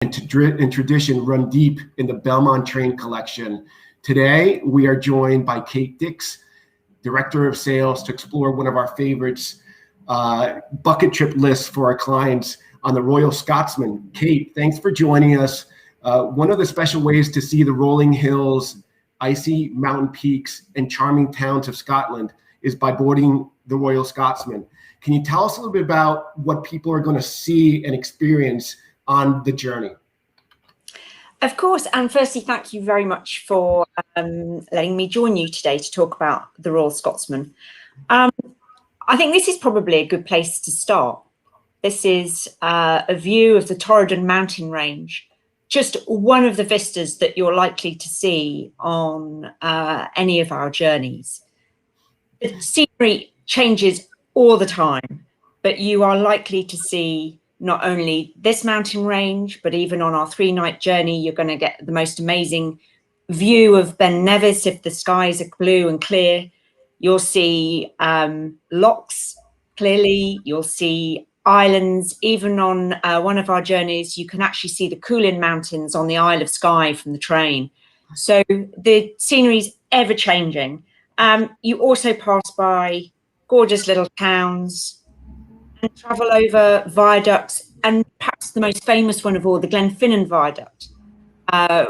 and tradition run deep in the Belmond Train collection. Today, we are joined by Kate Dirks, Director of Sales, to explore one of our favorites, bucket trip lists for our clients on the Royal Scotsman. Kate, thanks for joining us. One of the special ways to see the rolling hills, icy mountain peaks, and charming towns of Scotland is by boarding the Royal Scotsman. Can you tell us a little bit about what people are going to see and experience on the journey? Of course, and firstly, thank you very much for letting me join you today to talk about the Royal Scotsman. I think this is probably a good place to start. This is a view of the Torridon mountain range, just one of the vistas that you're likely to see on any of our journeys. The scenery changes all the time, but you are likely to see not only this mountain range, but even on our 3-night journey, you're going to get the most amazing view of Ben Nevis if the skies are blue and clear. You'll see lochs, clearly. You'll see islands. Even on one of our journeys, you can actually see the Coolin Mountains on the Isle of Skye from the train. So the scenery is ever changing. You also pass by gorgeous little towns and travel over viaducts, and perhaps the most famous one of all, the Glenfinnan Viaduct,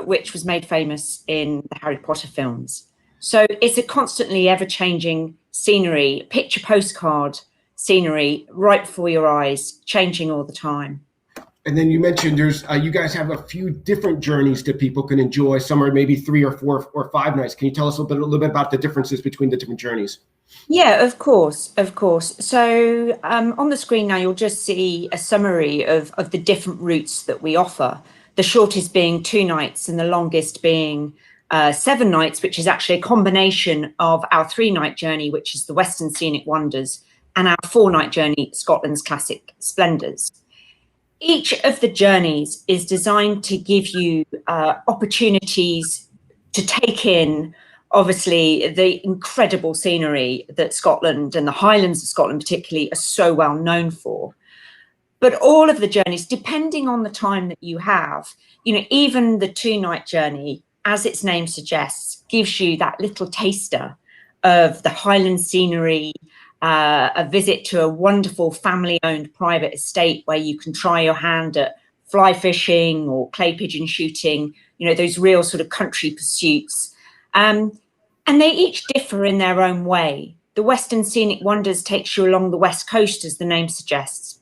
which was made famous in the Harry Potter films. So it's a constantly ever-changing scenery, picture postcard scenery right before your eyes, changing all the time. And then you mentioned there's you guys have a few different journeys that people can enjoy. Some are maybe 3 or 4 or 5 nights. Can you tell us a little bit about the differences between the different journeys? Yeah, of course. So on the screen now, you'll just see a summary of the different routes that we offer. The shortest being 2 nights and the longest being 7 nights, which is actually a combination of our 3-night journey, which is the Western Scenic Wonders, and our 4-night journey, Scotland's Classic Splendours. Each of the journeys is designed to give you opportunities to take in, obviously, the incredible scenery that Scotland and the Highlands of Scotland particularly are so well known for. But all of the journeys, depending on the time that you have, even the 2-night journey, as its name suggests, gives you that little taster of the Highland scenery, a visit to a wonderful family-owned private estate where you can try your hand at fly fishing or clay pigeon shooting, those real sort of country pursuits. And they each differ in their own way. The Western Scenic Wonders takes you along the west coast, as the name suggests.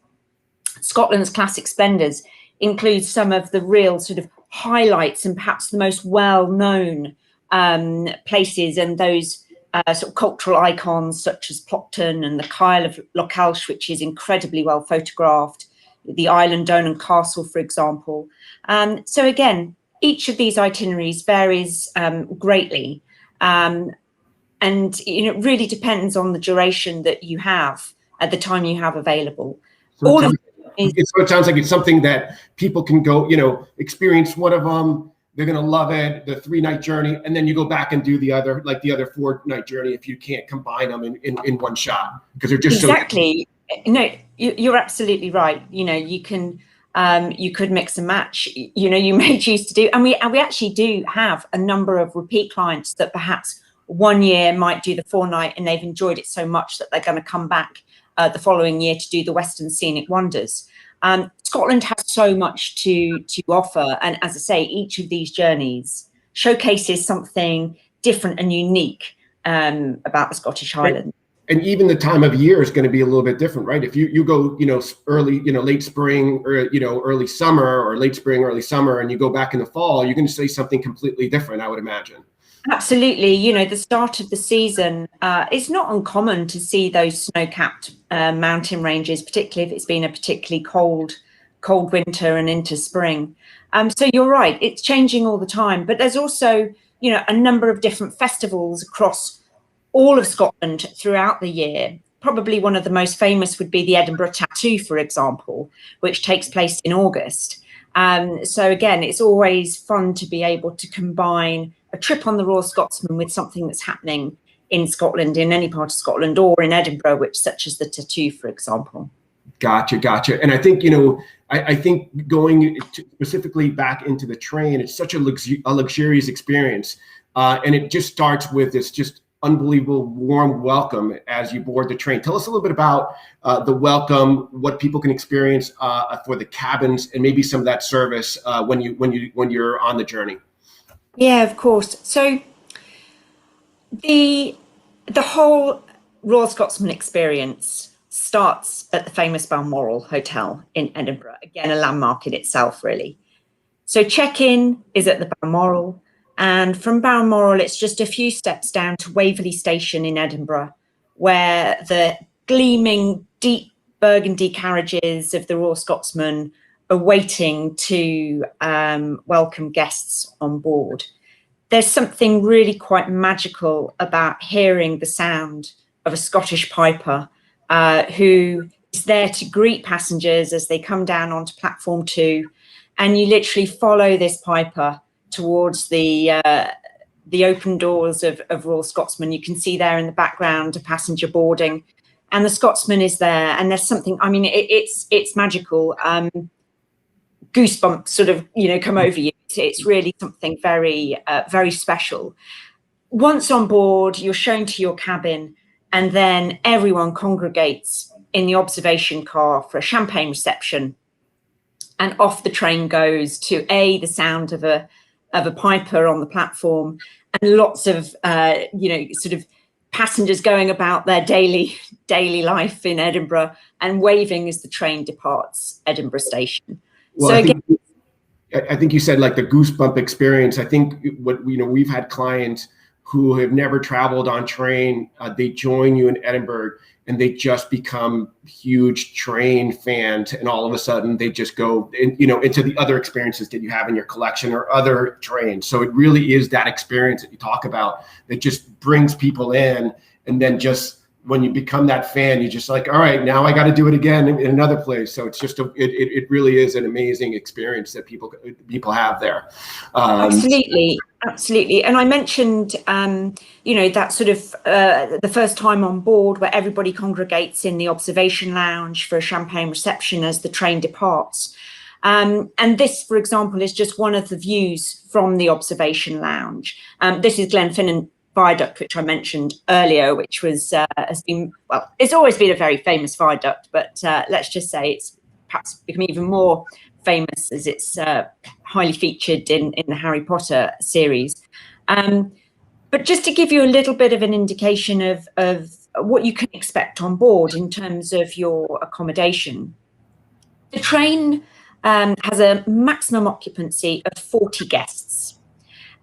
Scotland's Classic Splendours includes some of the real sort of highlights and perhaps the most well-known places and those sort of cultural icons such as Plockton and the Kyle of Lochalsh, which is incredibly well photographed, the Island Donan Castle, for example. So again, each of these itineraries varies greatly, and it really depends on the duration that you have at the time you have available. So it sounds like it's something that people can go, experience one of them. They're going to love it, the 3-night journey, and then you go back and do the other 4-night journey if you can't combine them in one shot, because they're just exactly. No, you're absolutely right. You can you could mix and match. You may choose to do, and we actually do have a number of repeat clients that perhaps one year might do the 4-night and they've enjoyed it so much that they're going to come back the following year to do the Western Scenic Wonders. Scotland has so much to offer, and as I say, each of these journeys showcases something different and unique about the Scottish Highlands. And even the time of year is going to be a little bit different, right? If you go, early, late spring, or early summer, or late spring, early summer, and you go back in the fall, you're going to see something completely different, I would imagine. Absolutely. The start of the season, it's not uncommon to see those snow-capped mountain ranges, particularly if it's been a particularly cold winter and into spring. So you're right, it's changing all the time. But there's also, a number of different festivals across all of Scotland throughout the year. Probably one of the most famous would be the Edinburgh Tattoo, for example, which takes place in August. So again, it's always fun to be able to combine a trip on the Royal Scotsman with something that's happening in Scotland, in any part of Scotland, or in Edinburgh, such as the Tattoo, for example. Gotcha. And I think, I think going specifically back into the train, it's such a luxurious experience. And it just starts with this just unbelievable warm welcome as you board the train. Tell us a little bit about the welcome, what people can experience for the cabins, and maybe some of that service when you're on the journey. Yeah, of course. So the whole Royal Scotsman experience starts at the famous Balmoral Hotel in Edinburgh. Again, a landmark in itself, really. So check-in is at the Balmoral, and from Balmoral, it's just a few steps down to Waverley Station in Edinburgh, where the gleaming deep burgundy carriages of the Royal Scotsman are waiting to welcome guests on board. There's something really quite magical about hearing the sound of a Scottish piper who is there to greet passengers as they come down onto platform 2, and you literally follow this piper towards the open doors of Royal Scotsman. You can see there in the background a passenger boarding, and the Scotsman is there, and there's something, I mean, it's magical. Goosebumps sort of, come over you. It's really something very, very special. Once on board, you're shown to your cabin, and then everyone congregates in the observation car for a champagne reception. And off the train goes to the sound of a piper on the platform, and lots of, sort of passengers going about their daily life in Edinburgh and waving as the train departs Edinburgh Station. Well, so I think you said like the goosebump experience. I think we've had clients who have never traveled on train. They join you in Edinburgh and they just become huge train fans, and all of a sudden they just go into the other experiences that you have in your collection or other trains. So it really is that experience that you talk about that just brings people in, and then just when you become that fan, you're just like, all right, now I got to do it again in another place. So it's just it really is an amazing experience that people have there. Absolutely. And I mentioned, that sort of the first time on board where everybody congregates in the observation lounge for a champagne reception as the train departs. And this, for example, is just one of the views from the observation lounge. This is Glenfinnan Viaduct, which I mentioned earlier, which was it's always been a very famous viaduct, but let's just say it's perhaps become even more famous as it's highly featured in the Harry Potter series. But just to give you a little bit of an indication of what you can expect on board in terms of your accommodation, the train has a maximum occupancy of 40 guests.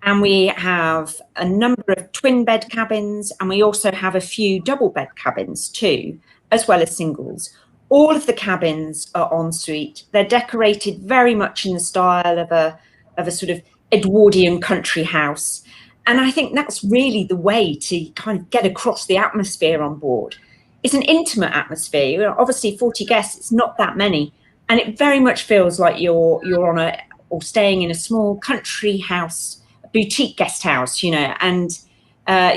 And we have a number of twin bed cabins, and we also have a few double bed cabins too, as well as singles. All of the cabins are en suite. They're decorated very much in the style of a sort of Edwardian country house. And I think that's really the way to kind of get across the atmosphere on board. It's an intimate atmosphere. Obviously 40 guests, it's not that many. And it very much feels like you're on or staying in a small country house, boutique guest house, and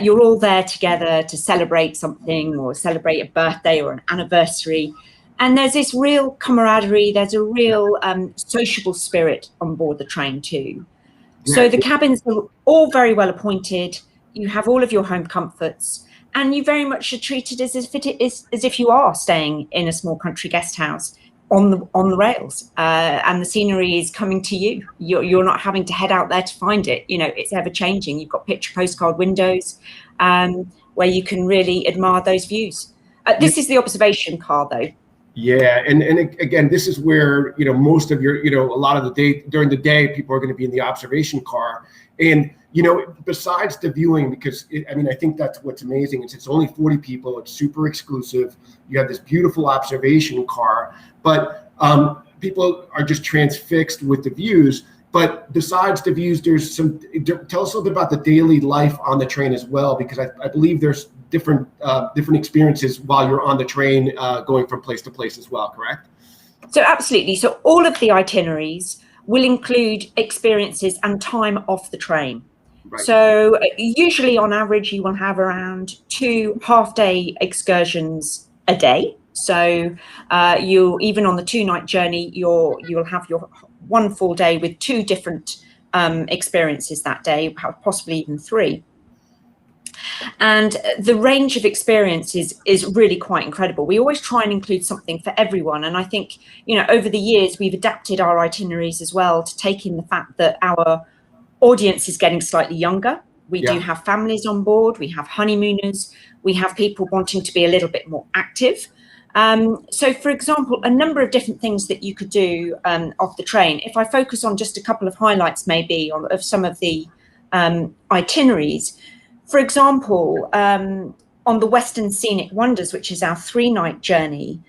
you're all there together to celebrate something or celebrate a birthday or an anniversary. And there's this real camaraderie, there's a real sociable spirit on board the train too. Yeah. So the cabins are all very well appointed. You have all of your home comforts, and you very much are treated as if you are staying in a small country guest house on the rails, and the scenery is coming to you. You're not having to head out there to find it. It's ever changing. You've got picture postcard windows where you can really admire those views. This is the observation car though. Yeah, and again, this is where most of your a lot of the day during the day people are going to be in the observation car, and besides the viewing, because I think that's what's amazing. It's only 40 people. It's super exclusive. You have this beautiful observation car, but people are just transfixed with the views. But besides the views, there's some. Tell us a little bit about the daily life on the train as well, because I believe there's different experiences while you're on the train, going from place to place as well. Correct? So absolutely. So all of the itineraries will include experiences and time off the train. Right. So usually on average, you will have around 2 half-day excursions a day. So you'll, even on the 2-night journey, you'll have your 1 full day with 2 different experiences that day, possibly even 3. And the range of experiences is really quite incredible. We always try and include something for everyone. And I think, over the years, we've adapted our itineraries as well to take in the fact that our audience is getting slightly younger. We do have families on board. We have honeymooners. We have people wanting to be a little bit more active. So, for example, a number of different things that you could do off the train. If I focus on just a couple of highlights, maybe, of some of the itineraries. For example, on the Western Scenic Wonders, which is our 3-night journey,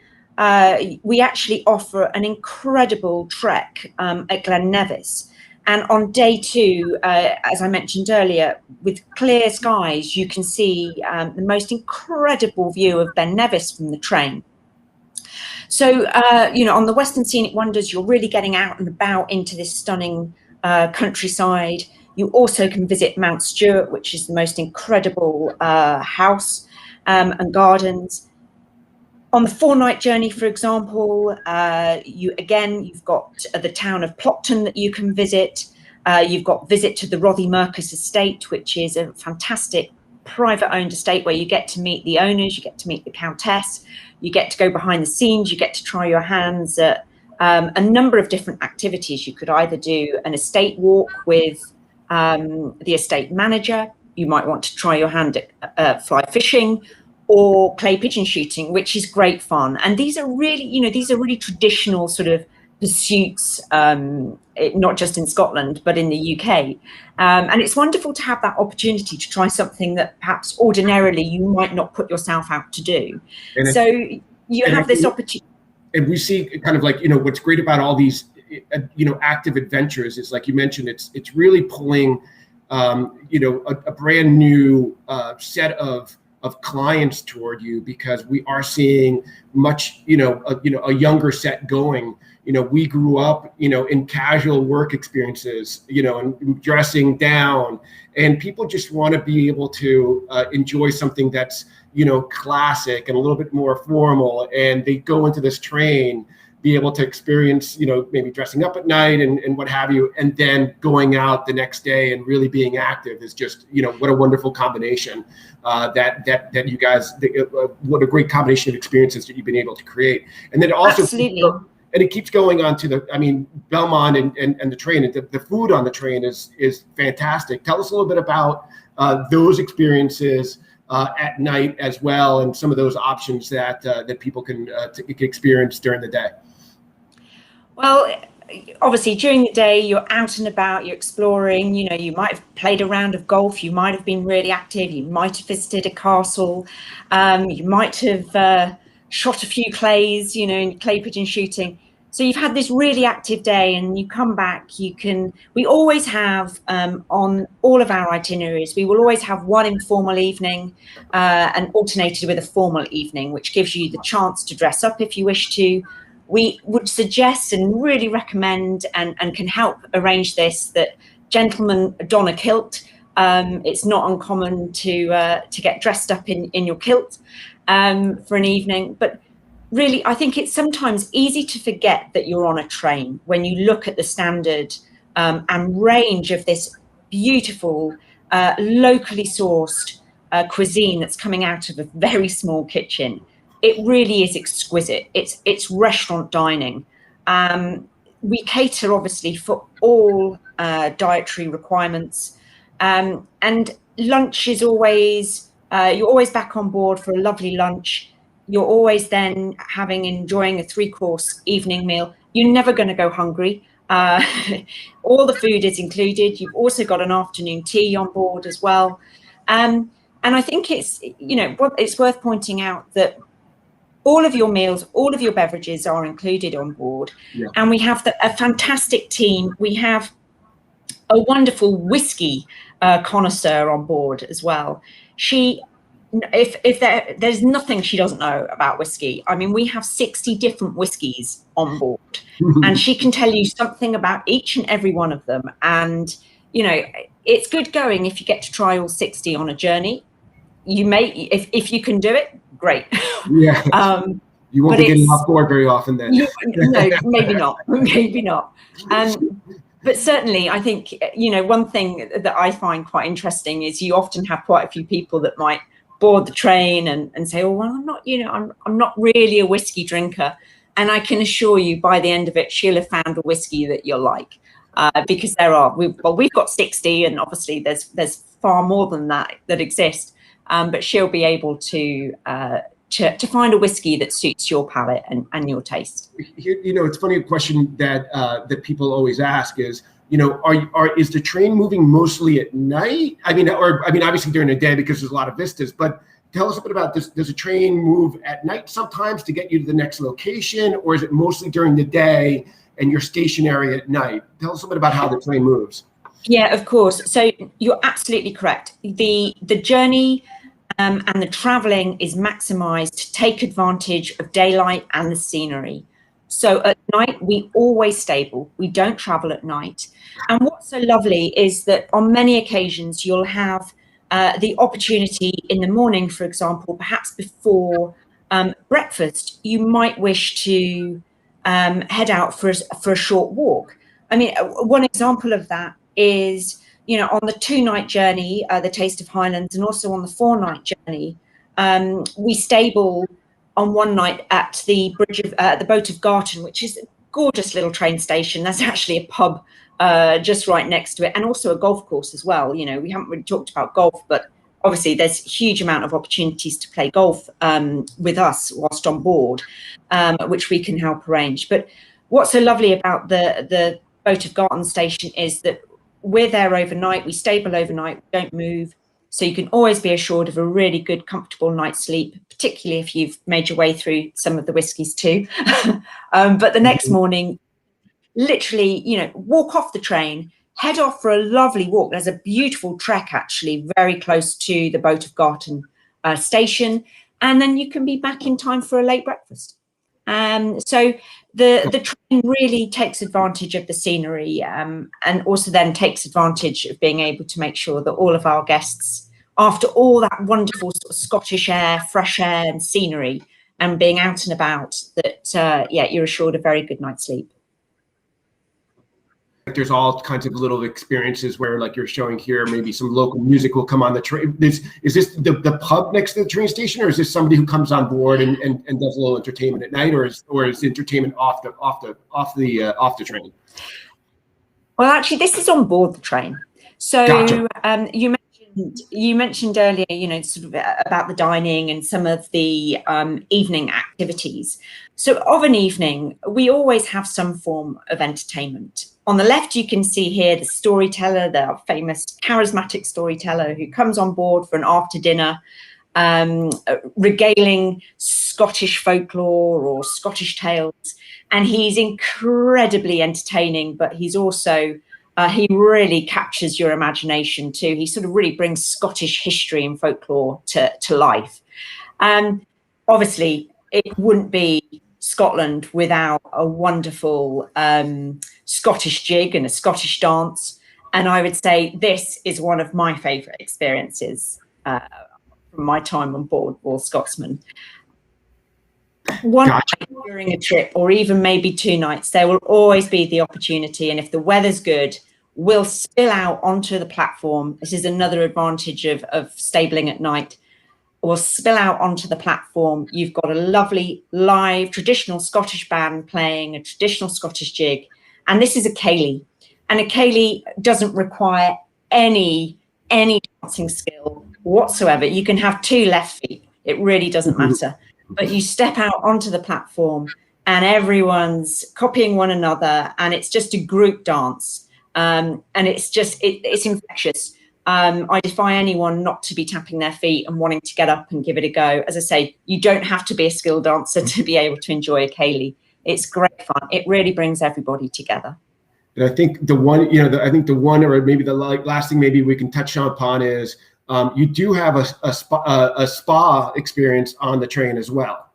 we actually offer an incredible trek at Glen Nevis. And on day 2, as I mentioned earlier, with clear skies, you can see the most incredible view of Ben Nevis from the train. So, on the Western Scenic Wonders, you're really getting out and about into this stunning countryside. You also can visit Mount Stuart, which is the most incredible house and gardens. On the 4-night journey, for example, you've got the town of Plockton that you can visit. You've got visit to the Rothy-Mercus estate, which is a fantastic private-owned estate where you get to meet the owners, you get to meet the countess, you get to go behind the scenes, you get to try your hands at a number of different activities. You could either do an estate walk with the estate manager. You might want to try your hand at fly fishing or clay pigeon shooting, which is great fun. And these are really, traditional sort of pursuits, not just in Scotland, but in the UK. And it's wonderful to have that opportunity to try something that perhaps ordinarily you might not put yourself out to do. And so you have this opportunity. And we see kind of like, what's great about all these active adventures is, like you mentioned, it's really pulling, a brand new set of clients toward you, because we are seeing much, a younger set going. We grew up, in casual work experiences, and dressing down, and people just want to be able to enjoy something that's, classic and a little bit more formal. And they go into this train, be able to experience, maybe dressing up at night and what have you, and then going out the next day and really being active is just, what a wonderful combination that you guys, what a great combination of experiences that you've been able to create. And then also, absolutely. And it keeps going on to Belmond and the train. And the food on the train is fantastic. Tell us a little bit about those experiences at night as well, and some of those options that people can experience during the day. Well, obviously during the day you're out and about, you're exploring. You might have played a round of golf, you might have been really active, you might have visited a castle, you might have shot a few clays, in clay pigeon shooting. So you've had this really active day, and you come back, we always have, on all of our itineraries, we will always have one informal evening and alternated with a formal evening, which gives you the chance to dress up if you wish to. We would suggest and really recommend and can help arrange this, that gentlemen don a kilt. It's not uncommon to get dressed up in your kilt for an evening. But really, I think it's sometimes easy to forget that you're on a train when you look at the standard and range of this beautiful, locally sourced cuisine that's coming out of a very small kitchen. It really is exquisite. It's restaurant dining. We cater, obviously, for all dietary requirements. And lunch is always, you're always back on board for a lovely lunch. You're always then enjoying a 3-course evening meal. You're never going to go hungry. All the food is included. You've also got an afternoon tea on board as well. And I think it's worth pointing out that all of your meals, all of your beverages are included on board. Yeah. And we have a fantastic team. We have a wonderful whiskey connoisseur on board as well. There's nothing she doesn't know about whiskey. I mean, we have 60 different whiskies on board, and she can tell you something about each and every one of them. And, it's good going if you get to try all 60 on a journey. You may, if you can do it, great. Yeah. You won't but be getting off board very often then. no, maybe not, maybe not. But certainly, I think, you know, one thing that I find quite interesting is you often have quite a few people that might board the train and say, oh, well, I'm not, you know, I'm not really a whiskey drinker. And I can assure you by the end of it, she'll have found a whiskey that you'll like, because we've got 60, and obviously there's far more than that exist. But she'll be able to find a whiskey that suits your palate and your taste. You know, it's funny, a question that that people always ask is, you know, is the train moving mostly at night? I mean, obviously during the day because there's a lot of vistas, but tell us a bit about this. Does a train move at night sometimes to get you to the next location, or is it mostly during the day and you're stationary at night? Tell us a bit about how the train moves. Yeah, of course. So you're absolutely correct. The journey and the traveling is maximized to take advantage of daylight and the scenery. So at night, we always stable. We don't travel at night. And what's so lovely is that on many occasions, you'll have the opportunity in the morning, for example, perhaps before breakfast, you might wish to head out for a short walk. I mean, one example of that is, you know, on the 2-night journey, the Taste of Highlands, and also on the 4-night journey, we stable on one night at the bridge of the Boat of Garton, which is a gorgeous little train station. That's actually a pub just right next to it, and also a golf course as well. You know, we haven't really talked about golf, but obviously there's a huge amount of opportunities to play golf with us whilst on board, which we can help arrange. But what's so lovely about the Boat of Garton station is that we're there overnight, we stable overnight, we don't move. So you can always be assured of a really good, comfortable night's sleep, particularly if you've made your way through some of the whiskies too. But the next morning, literally, you know, walk off the train, head off for a lovely walk. There's a beautiful trek actually very close to the Boat of Garton station. And then you can be back in time for a late breakfast. So the train really takes advantage of the scenery, and also then takes advantage of being able to make sure that all of our guests, after all that wonderful sort of Scottish air, fresh air and scenery and being out and about, that yeah, you're assured a very good night's sleep. There's all kinds of little experiences where, like you're showing here, maybe some local music will come on the train. Is this the pub next to the train station, or is this somebody who comes on board and does a little entertainment at night, or is entertainment off the train? Well, actually, this is on board the train. So gotcha. You mentioned earlier, you know, sort of about the dining and some of the evening activities. So of an evening, we always have some form of entertainment. On the left, you can see here the storyteller, the famous charismatic storyteller who comes on board for an after dinner, regaling Scottish folklore or Scottish tales. And he's incredibly entertaining, but he's also, he really captures your imagination too. He sort of really brings Scottish history and folklore to life. Obviously, it wouldn't be Scotland without a wonderful Scottish jig and a Scottish dance. And I would say this is one of my favourite experiences from my time on board Royal Scotsman. One gotcha. night during a trip, or even maybe 2 nights, there will always be the opportunity, and if the weather's good, we'll spill out onto the platform. This is another advantage of stabling at night. We'll spill out onto the platform. You've got a lovely live traditional Scottish band playing a traditional Scottish jig, and this is a ceilidh. And a ceilidh doesn't require any dancing skill whatsoever. You can have 2 left feet. It really doesn't matter. But you step out onto the platform and everyone's copying one another, and it's just a group dance. And it's just, it's infectious. I defy anyone not to be tapping their feet and wanting to get up and give it a go. As I say, you don't have to be a skilled dancer to be able to enjoy a ceilidh. It's great fun. It really brings everybody together. And I think the one, you know, I think the one, or maybe the last thing maybe we can touch upon is, you do have a spa experience on the train as well.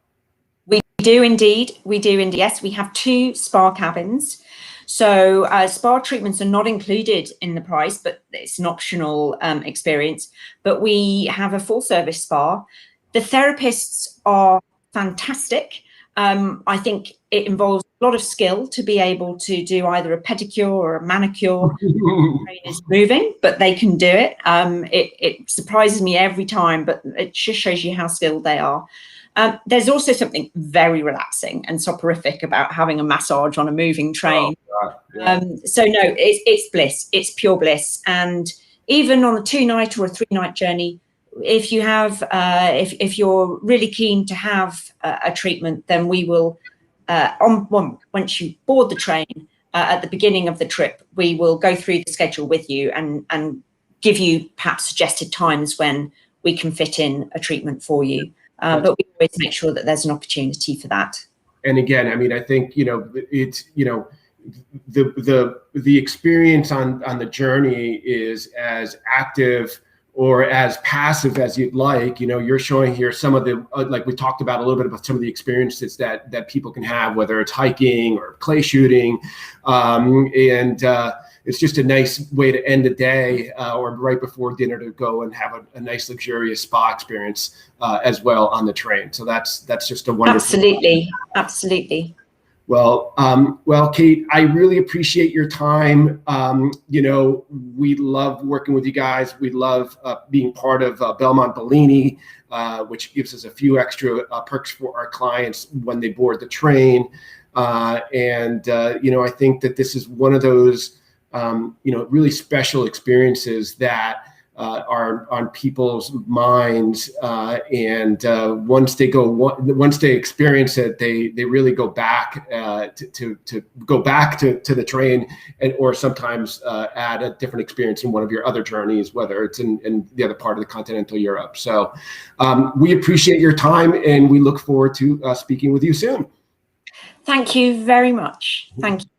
We do indeed. We do indeed. Yes, we have 2 spa cabins. So spa treatments are not included in the price, but it's an optional experience. But we have a full service spa. The therapists are fantastic. I think it involves a lot of skill to be able to do either a pedicure or a manicure. The train is moving, but they can do it. It surprises me every time, but it just shows you how skilled they are. There's also something very relaxing and soporific about having a massage on a moving train. Oh, yeah. So no, it's bliss. It's pure bliss. And even on a 2-night or a 3-night journey, if you have, if you're really keen to have a treatment, then we will, once you board the train at the beginning of the trip, we will go through the schedule with you and give you perhaps suggested times when we can fit in a treatment for you. But we always make sure that there's an opportunity for that. And again, I mean, I think, it's, the experience on the journey is as active or as passive as you'd like. You're showing here some of the, like we talked about a little bit about some of the experiences that people can have, whether it's hiking or clay shooting. It's just a nice way to end the day or right before dinner to go and have a nice luxurious spa experience as well on the train. So that's just a wonderful. Absolutely. Well, Kate, I really appreciate your time. We love working with you guys. We love being part of Belmond Bellini, which gives us a few extra perks for our clients when they board the train. I think that this is one of those, really special experiences that are on people's minds, once they experience it, they really go back to go back to the train, or sometimes add a different experience in one of your other journeys, whether it's in the other part of the continental Europe. So we appreciate your time, and we look forward to speaking with you soon. Thank you very much. Thank you.